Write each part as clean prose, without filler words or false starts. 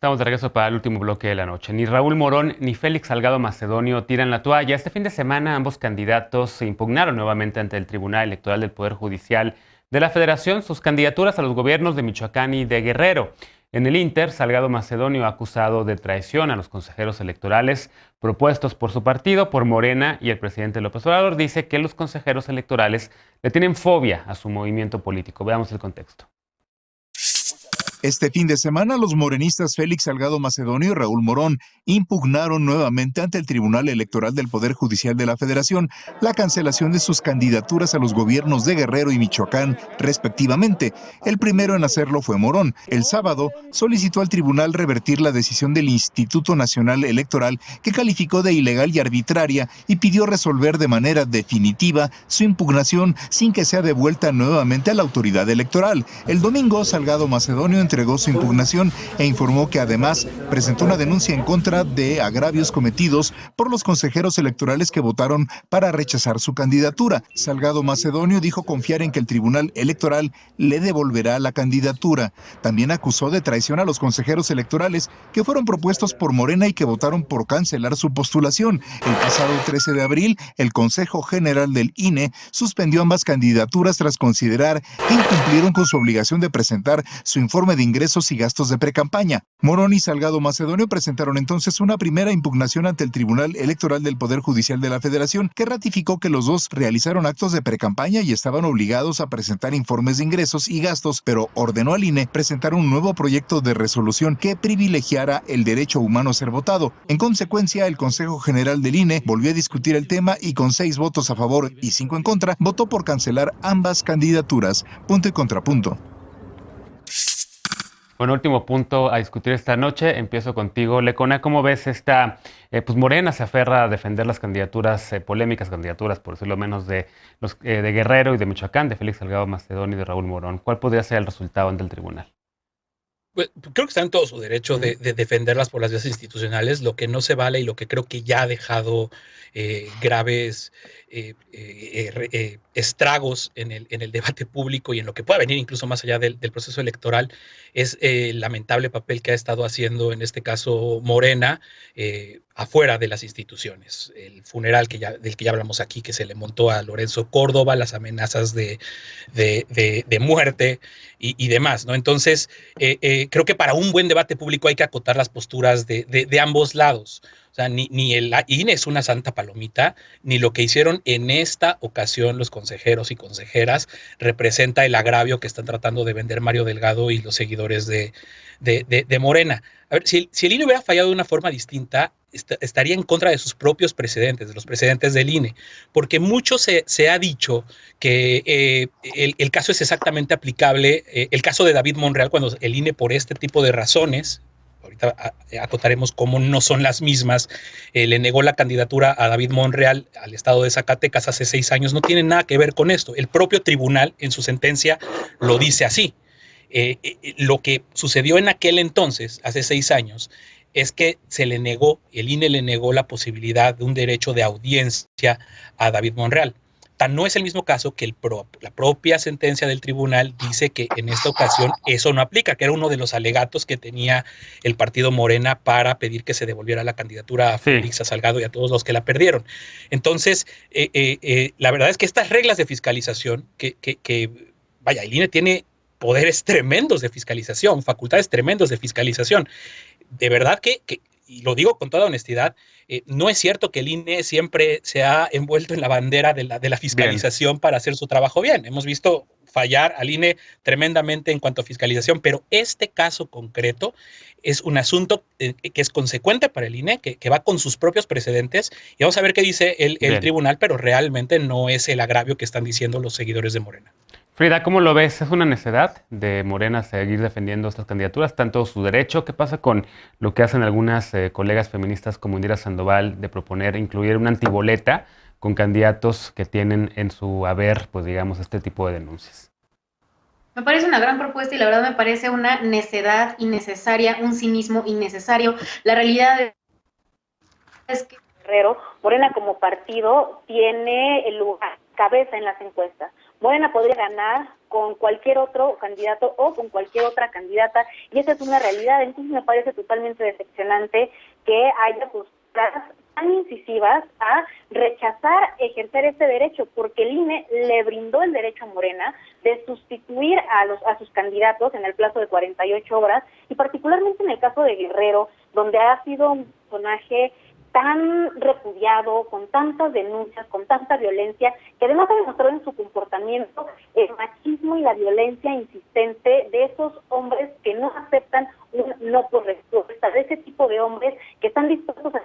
Estamos de regreso para el último bloque de la noche. Ni Raúl Morón ni Félix Salgado Macedonio tiran la toalla. Este fin de semana ambos candidatos se impugnaron nuevamente ante el Tribunal Electoral del Poder Judicial de la Federación sus candidaturas a los gobiernos de Michoacán y de Guerrero. En el Inter, Salgado Macedonio ha acusado de traición a los consejeros electorales propuestos por su partido, por Morena, y el presidente López Obrador dice que los consejeros electorales le tienen fobia a su movimiento político. Veamos el contexto. Este fin de semana, los morenistas Félix Salgado Macedonio y Raúl Morón impugnaron nuevamente ante el Tribunal Electoral del Poder Judicial de la Federación la cancelación de sus candidaturas a los gobiernos de Guerrero y Michoacán, respectivamente. El primero en hacerlo fue Morón. El sábado solicitó al tribunal revertir la decisión del Instituto Nacional Electoral, que calificó de ilegal y arbitraria, y pidió resolver de manera definitiva su impugnación sin que sea devuelta nuevamente a la autoridad electoral. El domingo, Salgado Macedonio entregó su impugnación e informó que además presentó una denuncia en contra de agravios cometidos por los consejeros electorales que votaron para rechazar su candidatura. Salgado Macedonio dijo confiar en que el Tribunal Electoral le devolverá la candidatura. También acusó de traición a los consejeros electorales que fueron propuestos por Morena y que votaron por cancelar su postulación. El pasado 13 de abril, el Consejo General del INE suspendió ambas candidaturas tras considerar que incumplieron con su obligación de presentar su informe de ingresos y gastos de precampaña. Morón y Salgado Macedonio presentaron entonces una primera impugnación ante el Tribunal Electoral del Poder Judicial de la Federación, que ratificó que los dos realizaron actos de precampaña y estaban obligados a presentar informes de ingresos y gastos, pero ordenó al INE presentar un nuevo proyecto de resolución que privilegiara el derecho humano a ser votado. En consecuencia, el Consejo General del INE volvió a discutir el tema y con 6 votos a favor y 5 en contra, votó por cancelar ambas candidaturas. Punto y contrapunto. Bueno, último punto a discutir esta noche. Empiezo contigo, Lecona. ¿Cómo ves esta? Pues Morena se aferra a defender las candidaturas, polémicas candidaturas, por decirlo menos, de los de Guerrero y de Michoacán, de Félix Salgado Macedonio y de Raúl Morón. ¿Cuál podría ser el resultado ante el tribunal? Pues, creo que está en todo su derecho de defenderlas por las vías institucionales. Lo que no se vale y lo que creo que ya ha dejado graves estragos en el debate público y en lo que pueda venir incluso más allá del proceso electoral es el lamentable papel que ha estado haciendo en este caso Morena afuera de las instituciones. El funeral del que ya hablamos aquí, que se le montó a Lorenzo Córdoba, las amenazas de muerte y demás, ¿no? Entonces, creo que para un buen debate público hay que acotar las posturas de ambos lados. O sea, ni el INE es una santa palomita, ni lo que hicieron en esta ocasión los consejeros y consejeras representa el agravio que están tratando de vender Mario Delgado y los seguidores de Morena. A ver, si el INE hubiera fallado de una forma distinta, estaría en contra de sus propios precedentes, de los precedentes del INE, porque mucho se ha dicho que el caso es exactamente aplicable, el caso de David Monreal, cuando el INE por este tipo de razones, ahorita acotaremos cómo no son las mismas, le negó la candidatura a David Monreal al estado de Zacatecas hace 6 años, no tiene nada que ver con esto. El propio tribunal en su sentencia lo dice así. Lo que sucedió en aquel entonces, hace 6 años, es que el INE le negó la posibilidad de un derecho de audiencia a David Monreal. Tan no es el mismo caso que la propia sentencia del tribunal dice que en esta ocasión eso no aplica, que era uno de los alegatos que tenía el partido Morena para pedir que se devolviera la candidatura a Félix Salgado y a todos los que la perdieron. Entonces, la verdad es que estas reglas de fiscalización, vaya, el INE tiene poderes tremendos de fiscalización, facultades tremendos de fiscalización. De verdad y lo digo con toda honestidad, no es cierto que el INE siempre se ha envuelto en la bandera de la fiscalización para hacer su trabajo bien. Hemos visto fallar al INE tremendamente en cuanto a fiscalización, pero este caso concreto es un asunto que es consecuente para el INE, que va con sus propios precedentes, y vamos a ver qué dice el tribunal, pero realmente no es el agravio que están diciendo los seguidores de Morena. Frida, ¿cómo lo ves? ¿Es una necedad de Morena seguir defendiendo estas candidaturas, tanto su derecho? ¿Qué pasa con lo que hacen algunas colegas feministas como Indira Sandoval de proponer incluir una antiboleta con candidatos que tienen en su haber, pues digamos, este tipo de denuncias? Me parece una gran propuesta y la verdad me parece una necedad innecesaria, un cinismo innecesario. La realidad es que Morena como partido tiene el lugar cabeza en las encuestas. Morena podría ganar con cualquier otro candidato o con cualquier otra candidata, y esa es una realidad. Entonces me parece totalmente decepcionante que haya posturas tan incisivas a rechazar ejercer este derecho, porque el INE le brindó el derecho a Morena de sustituir a sus candidatos en el plazo de 48 horas, y particularmente en el caso de Guerrero, donde ha sido un personaje tan repudiado, con tantas denuncias, con tanta violencia, que además ha demostrado en su comportamiento el machismo y la violencia insistente de esos hombres que no aceptan un no por respuesta, de ese tipo de hombres que están dispuestos a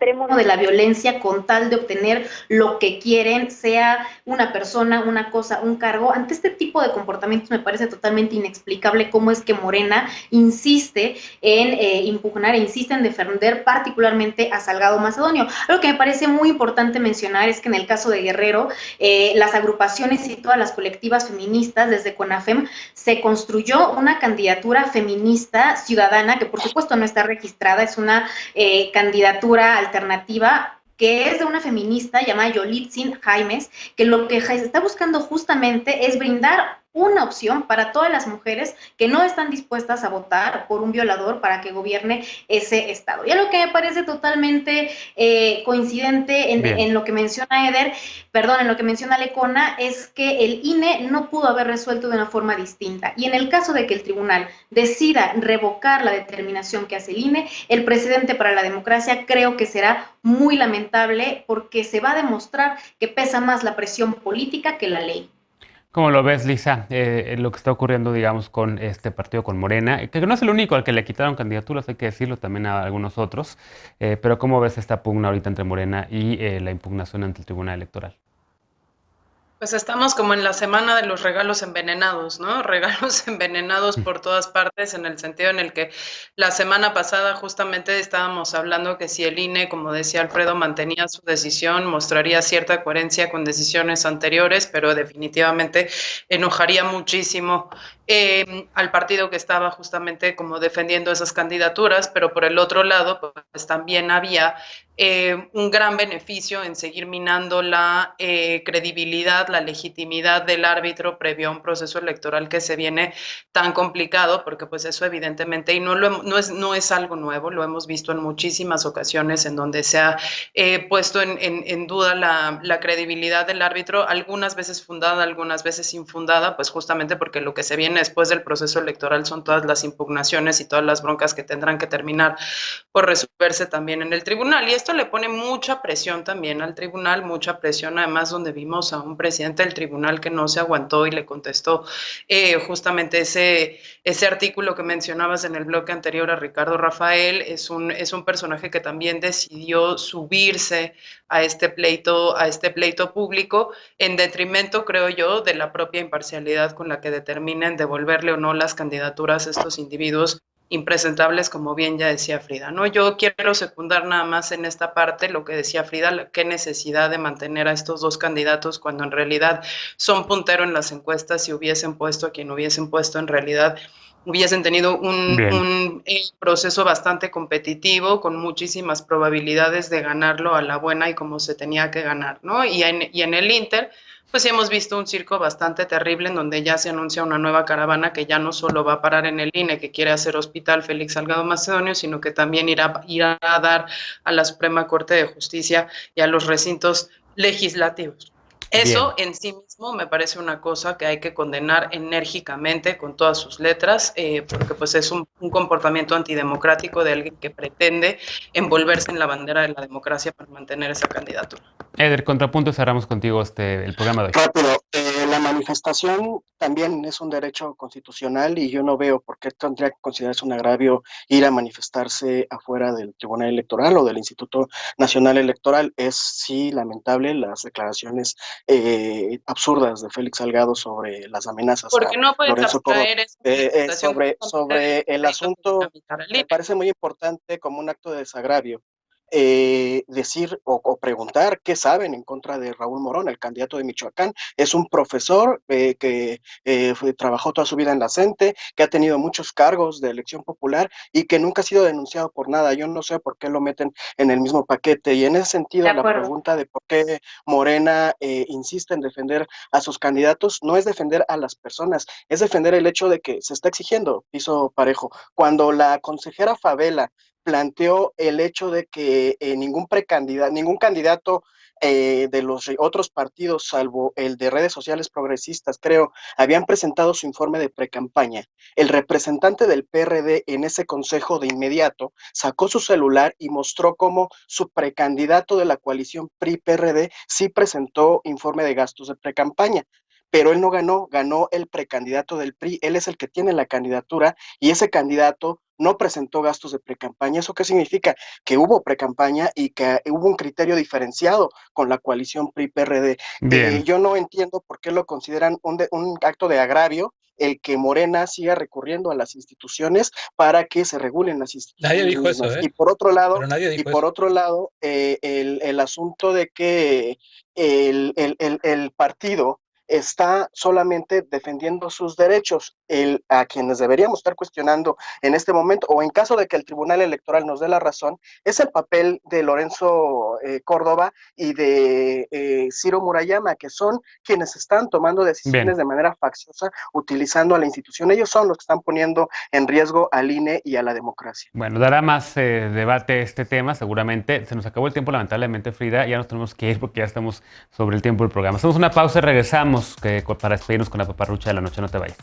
extremo de la violencia con tal de obtener lo que quieren, sea una persona, una cosa, un cargo. Ante este tipo de comportamientos me parece totalmente inexplicable cómo es que Morena insiste en impugnar e insiste en defender particularmente a Salgado Macedonio. Algo que me parece muy importante mencionar es que en el caso de Guerrero, las agrupaciones y todas las colectivas feministas desde CONAFEM se construyó una candidatura feminista ciudadana que por supuesto no está registrada, es una candidatura alternativa que es de una feminista llamada Yolitzin Jaimes, que lo que está buscando justamente es brindar una opción para todas las mujeres que no están dispuestas a votar por un violador para que gobierne ese estado. Y algo que me parece totalmente coincidente en lo que menciona en lo que menciona Lecona, es que el INE no pudo haber resuelto de una forma distinta. Y en el caso de que el tribunal decida revocar la determinación que hace el INE, el precedente para la democracia creo que será muy lamentable, porque se va a demostrar que pesa más la presión política que la ley. ¿Cómo lo ves, Lisa? Lo que está ocurriendo, digamos, con este partido, con Morena, que no es el único al que le quitaron candidaturas, hay que decirlo, también a algunos otros, pero ¿cómo ves esta pugna ahorita entre Morena y la impugnación ante el Tribunal Electoral? Pues estamos como en la semana de los regalos envenenados, ¿no? Regalos envenenados por todas partes, en el sentido en el que la semana pasada justamente estábamos hablando que si el INE, como decía Alfredo, mantenía su decisión, mostraría cierta coherencia con decisiones anteriores, pero definitivamente enojaría muchísimo al partido que estaba justamente como defendiendo esas candidaturas, pero por el otro lado, pues también había un gran beneficio en seguir minando la credibilidad, la legitimidad del árbitro previo a un proceso electoral que se viene tan complicado, porque pues eso evidentemente, y no es algo nuevo, lo hemos visto en muchísimas ocasiones en donde se ha puesto en duda la credibilidad del árbitro, algunas veces fundada, algunas veces infundada, pues justamente porque lo que se viene después del proceso electoral son todas las impugnaciones y todas las broncas que tendrán que terminar por resolverse también en el tribunal. Y esto le pone mucha presión también al tribunal, mucha presión además, donde vimos a un presidente del tribunal que no se aguantó y le contestó justamente ese artículo que mencionabas en el bloque anterior a Ricardo Rafael. Es un personaje que también decidió subirse a este pleito público, en detrimento, creo yo, de la propia imparcialidad con la que determinen devolverle o no las candidaturas a estos individuos impresentables, como bien ya decía Frida, ¿no? Yo quiero secundar nada más en esta parte lo que decía Frida, qué necesidad de mantener a estos dos candidatos cuando en realidad son puntero en las encuestas. Si hubiesen puesto a quien hubiesen puesto, en realidad hubiesen tenido un proceso bastante competitivo, con muchísimas probabilidades de ganarlo a la buena y como se tenía que ganar, ¿no? Y en el Inter, pues sí hemos visto un circo bastante terrible, en donde ya se anuncia una nueva caravana que ya no solo va a parar en el INE, que quiere hacer hospital Félix Salgado Macedonio, sino que también irá a dar a la Suprema Corte de Justicia y a los recintos legislativos. Eso en sí mismo me parece una cosa que hay que condenar enérgicamente con todas sus letras, porque pues es un comportamiento antidemocrático de alguien que pretende envolverse en la bandera de la democracia para mantener esa candidatura. Eder, contrapunto, cerramos contigo el programa de hoy. Rápido, la manifestación también es un derecho constitucional y yo no veo por qué tendría que considerarse un agravio ir a manifestarse afuera del Tribunal Electoral o del Instituto Nacional Electoral. Es sí lamentable las declaraciones absurdas de Félix Salgado sobre las amenazas. Porque no puedes Lorenzo abstraer sobre el asunto, me parece muy importante como un acto de desagravio. decir o preguntar qué saben en contra de Raúl Morón, el candidato de Michoacán. Es un profesor que trabajó toda su vida en la CENTE, que ha tenido muchos cargos de elección popular y que nunca ha sido denunciado por nada. Yo no sé por qué lo meten en el mismo paquete. Y en ese sentido, la pregunta de por qué Morena insiste en defender a sus candidatos no es defender a las personas, es defender el hecho de que se está exigiendo piso parejo. Cuando la consejera Favela planteó el hecho de que ningún candidato de los otros partidos, salvo el de redes sociales progresistas, creo, habían presentado su informe de precampaña. El representante del PRD en ese consejo de inmediato sacó su celular y mostró cómo su precandidato de la coalición PRI-PRD sí presentó informe de gastos de precampaña. Pero él no ganó, ganó el precandidato del PRI, él es el que tiene la candidatura y ese candidato no presentó gastos de precampaña. ¿Eso qué significa? Que hubo precampaña y que hubo un criterio diferenciado con la coalición PRI-PRD. Yo no entiendo por qué lo consideran un acto de agravio el que Morena siga recurriendo a las instituciones para que se regulen las instituciones. Nadie dijo eso, ¿eh? Y por otro lado, el asunto de que el partido está solamente defendiendo sus derechos, a quienes deberíamos estar cuestionando en este momento, o en caso de que el Tribunal Electoral nos dé la razón, es el papel de Lorenzo Córdoba y de Ciro Murayama, que son quienes están tomando decisiones de manera facciosa, utilizando a la institución. Ellos son los que están poniendo en riesgo al INE y a la democracia. Bueno, dará más debate este tema, seguramente. Se nos acabó el tiempo, lamentablemente, Frida. Ya nos tenemos que ir porque ya estamos sobre el tiempo del programa. Hacemos una pausa y regresamos para despedirnos con la paparrucha de la noche. No te vayas.